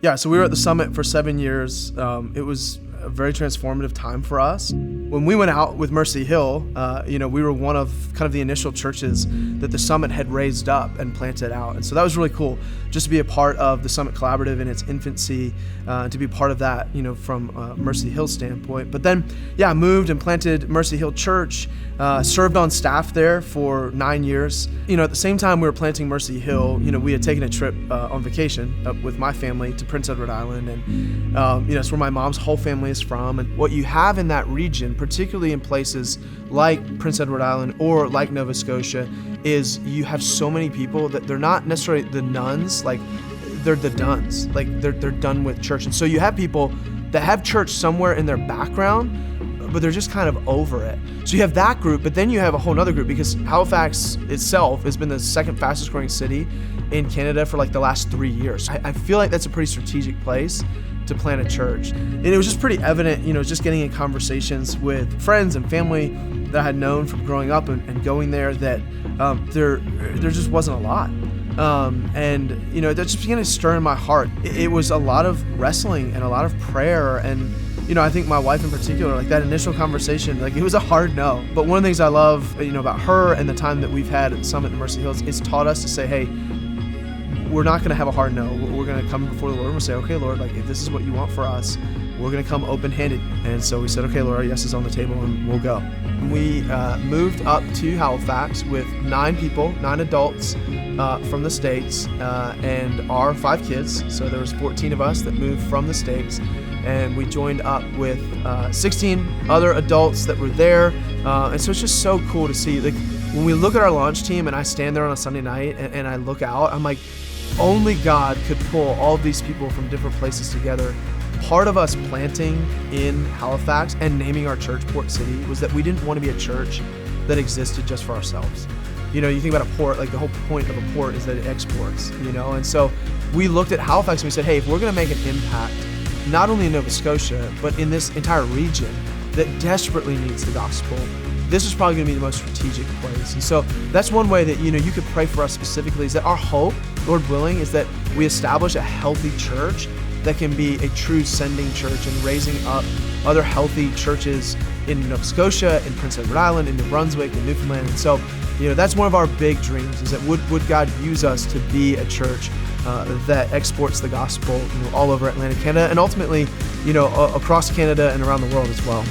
Yeah, so we were at the summit for 7 years. It was a very transformative time for us. When we went out with Mercy Hill, we were one of kind of the initial churches that the summit had raised up and planted out. And so that was really cool, just to be a part of the Summit Collaborative in its infancy, to be part of that, from Mercy Hill standpoint. But then, I moved and planted Mercy Hill Church, served on staff there for 9 years. At the same time we were planting Mercy Hill, we had taken a trip on vacation up with my family to Prince Edward Island. And, it's where my mom's whole family is from. And what you have in that region, particularly in places like Prince Edward Island or like Nova Scotia, is you have so many people that they're not necessarily the nuns, like they're the duns, like they're done with church. And so you have people that have church somewhere in their background, but they're just kind of over it. So you have that group, but then you have a whole other group, because Halifax itself has been the second fastest growing city in Canada for like the last 3 years. I feel like that's a pretty strategic place to plant a church. And it was just pretty evident, just getting in conversations with friends and family that I had known from growing up and going there, that there just wasn't a lot. That just began to stir in my heart. It was a lot of wrestling and a lot of prayer. And, I think my wife in particular, like that initial conversation, like it was a hard no. But one of the things I love, about her and the time that we've had at Summit and Mercy Hills, is taught us to say, hey, we're not going to have a hard no. We're going to come before the Lord and we'll say, okay, Lord, like if this is what you want for us, we're going to come open-handed. And so we said, okay, Lord, our yes is on the table, and we'll go. We moved up to Halifax with 9 people, 9 adults from the States, and our 5 kids. So there was 14 of us that moved from the States, and we joined up with 16 other adults that were there. And so it's just so cool to see. Like when we look at our launch team and I stand there on a Sunday night and I look out, I'm like, only God could pull all of these people from different places together. Part of us planting in Halifax and naming our church Port City was that we didn't want to be a church that existed just for ourselves. You think about a port, like the whole point of a port is that it exports, and so we looked at Halifax and we said, hey, if we're going to make an impact, not only in Nova Scotia, but in this entire region that desperately needs the gospel, this is probably going to be the most strategic place. And so that's one way that, you could pray for us specifically, is that our hope, Lord willing, is that we establish a healthy church that can be a true sending church and raising up other healthy churches in Nova Scotia, in Prince Edward Island, in New Brunswick, in Newfoundland. And so, that's one of our big dreams, is that would God use us to be a church that exports the gospel, all over Atlantic Canada, and ultimately, across Canada and around the world as well.